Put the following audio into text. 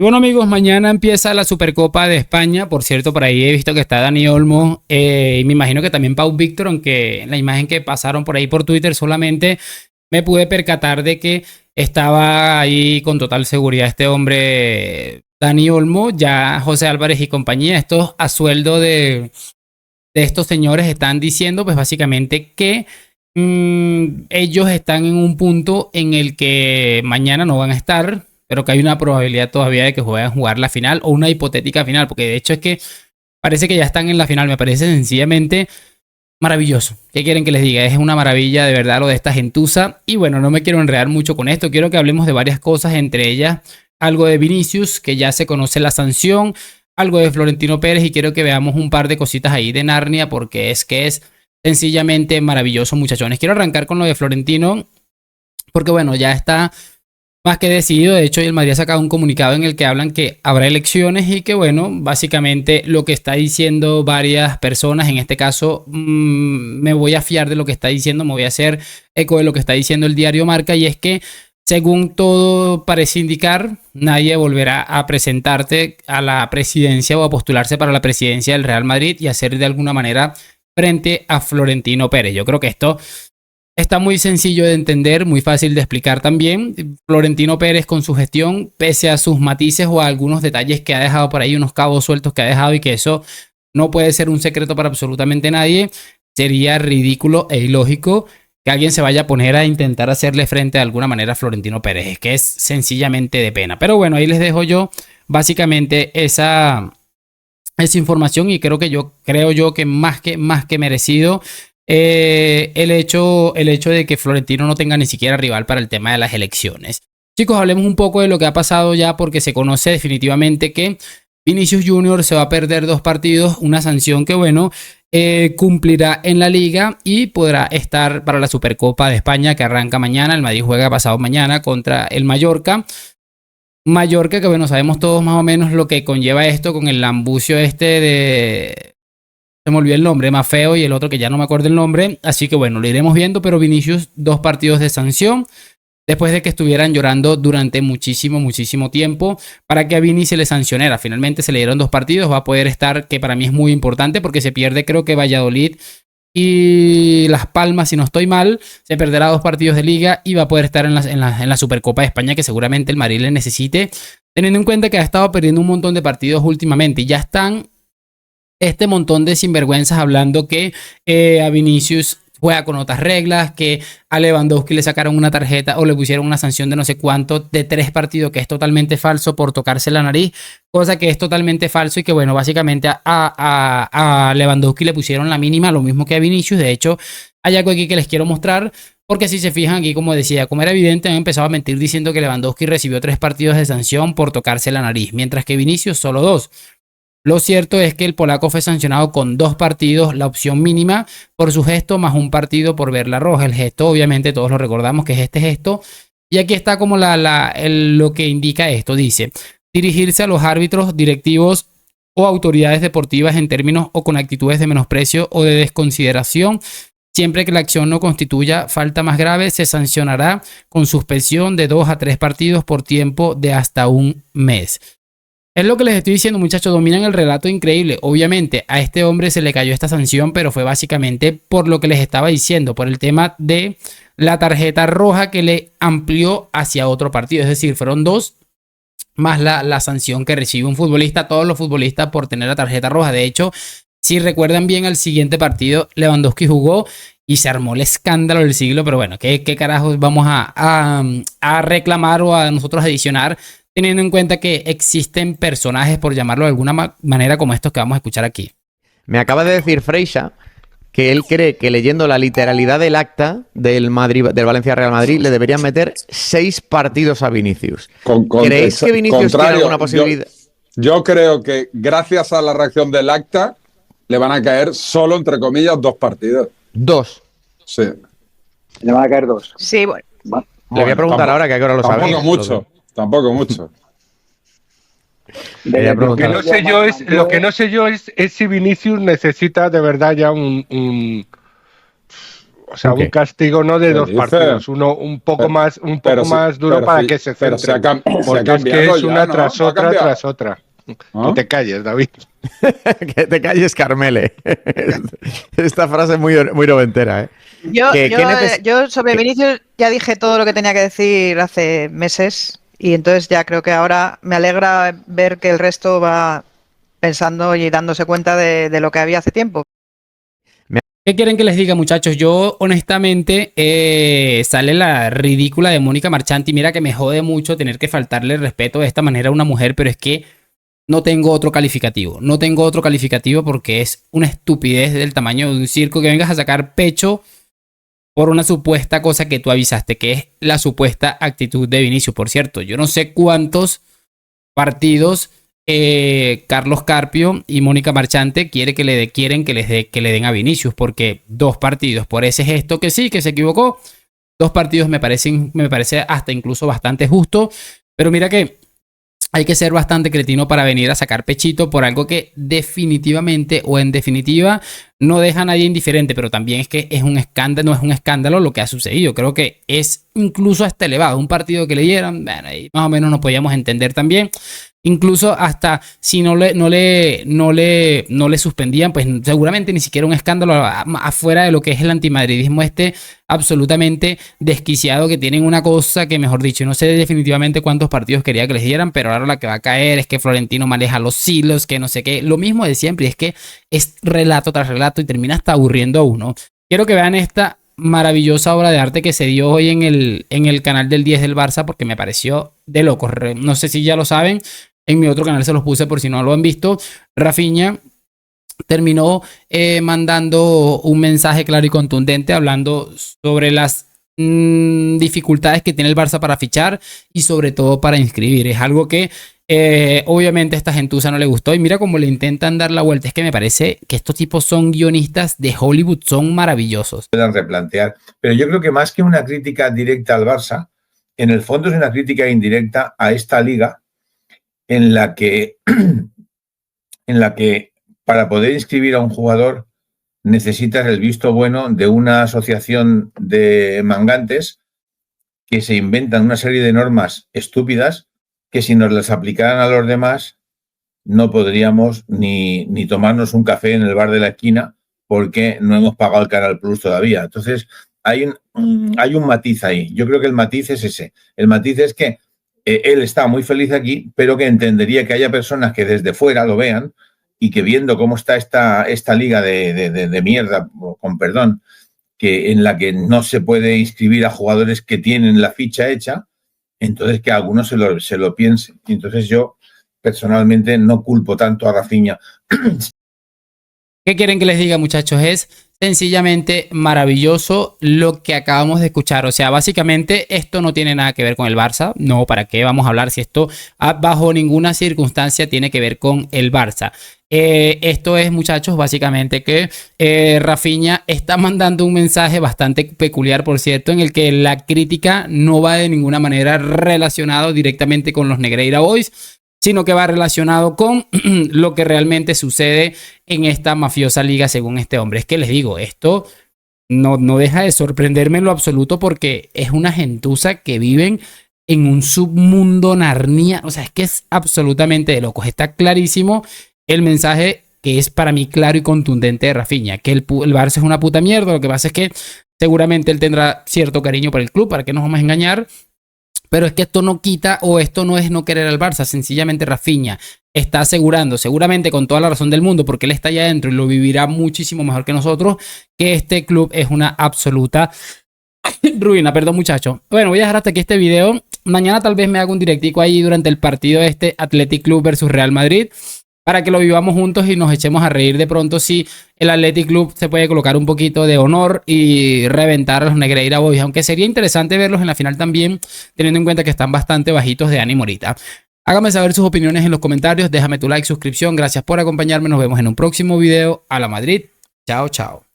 Y bueno, amigos, mañana empieza la Supercopa de España. Por cierto, por ahí he visto que está Dani Olmo y me imagino que también Pau Víctor, aunque en la imagen que pasaron por ahí por Twitter solamente me pude percatar de que estaba ahí con total seguridad este hombre, Dani Olmo. Ya José Álvarez y compañía, estos a sueldo de estos señores están diciendo pues básicamente que ellos están en un punto en el que mañana no van a estar, pero que hay una probabilidad todavía de que puedan jugar la final o una hipotética final, porque de hecho es que parece que ya están en la final. Me parece sencillamente maravilloso. ¿Qué quieren que les diga? Es una maravilla de verdad lo de esta gentuza. Y bueno, no me quiero enredar mucho con esto. Quiero que hablemos de varias cosas, entre ellas algo de Vinicius, que ya se conoce la sanción, algo de Florentino Pérez, y quiero que veamos un par de cositas ahí de Narnia, porque es que es sencillamente maravilloso, muchachones. Quiero arrancar con lo de Florentino, porque bueno, ya está más que decidido. De hecho, el Madrid ha sacado un comunicado en el que hablan que habrá elecciones y que, bueno, básicamente lo que está diciendo varias personas, en este caso, me voy a fiar de lo que está diciendo, me voy a hacer eco de lo que está diciendo el diario Marca, y es que, según todo parece indicar, nadie volverá a presentarte a la presidencia o a postularse para la presidencia del Real Madrid y hacer de alguna manera frente a Florentino Pérez. Yo creo que esto está muy sencillo de entender, muy fácil de explicar también. Florentino Pérez, con su gestión, pese a sus matices o a algunos detalles que ha dejado por ahí, unos cabos sueltos que ha dejado, y que eso no puede ser un secreto para absolutamente nadie, sería ridículo e ilógico que alguien se vaya a poner a intentar hacerle frente de alguna manera a Florentino Pérez. Es que es sencillamente de pena. Pero bueno, ahí les dejo yo básicamente esa información, y creo yo que más que merecido el hecho de que Florentino no tenga ni siquiera rival para el tema de las elecciones. Chicos, hablemos un poco de lo que ha pasado ya, porque se conoce definitivamente que Vinicius Junior se va a perder 2 partidos, una sanción que, bueno, cumplirá en la liga y podrá estar para la Supercopa de España, que arranca mañana. El Madrid juega pasado mañana contra el Mallorca. Mallorca, que bueno, sabemos todos más o menos lo que conlleva esto con el lambucio este de... Se me olvidó el nombre, más feo, y el otro que ya no me acuerdo el nombre. Así que bueno, lo iremos viendo, pero Vinicius, 2 partidos de sanción, después de que estuvieran llorando durante muchísimo tiempo para que a Vini se le sancionara. Finalmente se le dieron 2 partidos, va a poder estar, que para mí es muy importante, porque se pierde, creo que Valladolid y Las Palmas, si no estoy mal, se perderá 2 partidos de liga y va a poder estar en la Supercopa de España, que seguramente el Madrid le necesite, teniendo en cuenta que ha estado perdiendo un montón de partidos últimamente, y ya están este montón de sinvergüenzas hablando que a Vinicius juega con otras reglas, que a Lewandowski le sacaron una tarjeta o le pusieron una sanción de no sé cuánto de 3 partidos, que es totalmente falso, por tocarse la nariz, cosa que es totalmente falso, y que bueno, básicamente a Lewandowski le pusieron la mínima, lo mismo que a Vinicius. De hecho, hay algo aquí que les quiero mostrar, porque si se fijan aquí, como decía, como era evidente, han empezado a mentir diciendo que Lewandowski recibió 3 partidos de sanción por tocarse la nariz, mientras que Vinicius solo 2. Lo cierto es que el polaco fue sancionado con 2 partidos, la opción mínima, por su gesto, más 1 partido por ver la roja. El gesto, obviamente, todos lo recordamos, que es este gesto. Y aquí está como lo que indica esto. Dice: dirigirse a los árbitros, directivos o autoridades deportivas en términos o con actitudes de menosprecio o de desconsideración. Siempre que la acción no constituya falta más grave, se sancionará con suspensión de 2 a 3 partidos por tiempo de hasta 1 mes. Es lo que les estoy diciendo, muchachos, dominan el relato increíble. Obviamente a este hombre se le cayó esta sanción, pero fue básicamente por lo que les estaba diciendo, por el tema de la tarjeta roja que le amplió hacia otro partido. Es decir, fueron 2 más la sanción que recibe un futbolista, todos los futbolistas, por tener la tarjeta roja. De hecho, si recuerdan bien, al siguiente partido Lewandowski jugó y se armó el escándalo del siglo. Pero bueno, ¿qué carajos vamos a reclamar o a nosotros adicionar, teniendo en cuenta que existen personajes, por llamarlo de alguna manera, como estos que vamos a escuchar aquí? Me acaba de decir Freixa que él cree que, leyendo la literalidad del acta del Valencia Real Madrid, le deberían meter 6 partidos a Vinicius. ¿Creéis que Vinicius tiene alguna posibilidad? Yo creo que, gracias a la reacción del acta, le van a caer solo, entre comillas, 2 partidos. 2. Sí. Le van a caer 2. Sí, bueno. Le voy a preguntar ahora, que a qué hora lo sabéis. Tampoco mucho. Lo que no sé yo es si Vinicius necesita de verdad ya O sea, un castigo no de 2 partidos, uno un poco más duro para que se centre. Porque es que es una tras otra. ¿Ah? Que te calles, David. Que te calles, Carmele. Esta frase es muy noventera, ¿eh? Yo sobre Vinicius ya dije todo lo que tenía que decir hace meses y entonces ya creo que ahora me alegra ver que el resto va pensando y dándose cuenta de lo que había hace tiempo. ¿Qué quieren que les diga, muchachos? Yo, honestamente, sale la ridícula de Mónica Marchante y mira que me jode mucho tener que faltarle el respeto de esta manera a una mujer, pero es que no tengo otro calificativo. No tengo otro calificativo porque es una estupidez del tamaño de un circo que vengas a sacar pecho por una supuesta cosa que tú avisaste, que es la supuesta actitud de Vinicius. Por cierto, yo no sé cuántos partidos Carlos Carpio y Mónica Marchante quieren que le den a Vinicius, porque 2 partidos por ese gesto que sí, que se equivocó. 2 partidos me parece hasta incluso bastante justo, pero mira que hay que ser bastante cretino para venir a sacar pechito por algo que definitivamente o en definitiva no deja a nadie indiferente, pero también es que es un escándalo, no es un escándalo lo que ha sucedido. Creo que es incluso hasta elevado. Un partido que le dieran, bueno, ahí más o menos nos podíamos entender también. Incluso hasta si no le suspendían, pues seguramente ni siquiera un escándalo afuera de lo que es el antimadridismo absolutamente desquiciado, que tienen una cosa que, mejor dicho, no sé definitivamente cuántos partidos quería que les dieran, pero ahora la que va a caer es que Florentino maneja los hilos, que no sé qué, lo mismo de siempre, y es que es relato tras relato y termina hasta aburriendo a uno. Quiero que vean esta maravillosa obra de arte que se dio hoy en el canal del 10 del Barça, porque me pareció de locos. No sé si ya lo saben, en mi otro canal se los puse por si no lo han visto. Rafinha terminó mandando un mensaje claro y contundente hablando sobre las dificultades que tiene el Barça para fichar y sobre todo para inscribir. Es algo que obviamente a esta gentuza no le gustó y mira cómo le intentan dar la vuelta. Es que me parece que estos tipos son guionistas de Hollywood, son maravillosos. Puedan replantear, pero yo creo que más que una crítica directa al Barça, en el fondo es una crítica indirecta a esta liga en la que para poder inscribir a un jugador necesitas el visto bueno de una asociación de mangantes que se inventan una serie de normas estúpidas que si nos las aplicaran a los demás no podríamos ni tomarnos un café en el bar de la esquina porque no hemos pagado el Canal Plus todavía. Entonces hay un matiz ahí. Yo creo que el matiz es ese. El matiz es que él está muy feliz aquí, pero que entendería que haya personas que desde fuera lo vean y que viendo cómo está esta liga de mierda, con perdón, que en la que no se puede inscribir a jugadores que tienen la ficha hecha, entonces que algunos se lo piensen. Entonces yo personalmente no culpo tanto a Rafinha. ¿Qué quieren que les diga, muchachos? Es sencillamente maravilloso lo que acabamos de escuchar. O sea, básicamente esto no tiene nada que ver con el Barça. No, ¿para qué vamos a hablar si esto bajo ninguna circunstancia tiene que ver con el Barça? Esto es, muchachos, básicamente que Rafinha está mandando un mensaje bastante peculiar, por cierto, en el que la crítica no va de ninguna manera relacionado directamente con los Negreira Boys, sino que va relacionado con lo que realmente sucede en esta mafiosa liga según este hombre. Es que les digo, esto no deja de sorprenderme en lo absoluto porque es una gentuza que viven en un submundo Narnia. O sea, es que es absolutamente de locos. Está clarísimo el mensaje que es para mí claro y contundente de Rafinha, que el Barça es una puta mierda. Lo que pasa es que seguramente él tendrá cierto cariño por el club, para que nos vamos a engañar. Pero es que esto no quita o esto no es no querer al Barça. Sencillamente Rafinha está asegurando, seguramente con toda la razón del mundo, porque él está allá adentro y lo vivirá muchísimo mejor que nosotros, que este club es una absoluta ruina. Perdón, muchachos. Bueno, voy a dejar hasta aquí este video. Mañana tal vez me haga un directico ahí durante el partido de este Athletic Club versus Real Madrid, para que lo vivamos juntos y nos echemos a reír de pronto si el Athletic Club se puede colocar un poquito de honor y reventar a los Negreira Boys, aunque sería interesante verlos en la final también, teniendo en cuenta que están bastante bajitos de ánimo ahorita. Hágame saber sus opiniones en los comentarios, déjame tu like, suscripción, gracias por acompañarme, nos vemos en un próximo video. A la Madrid, chao, chao.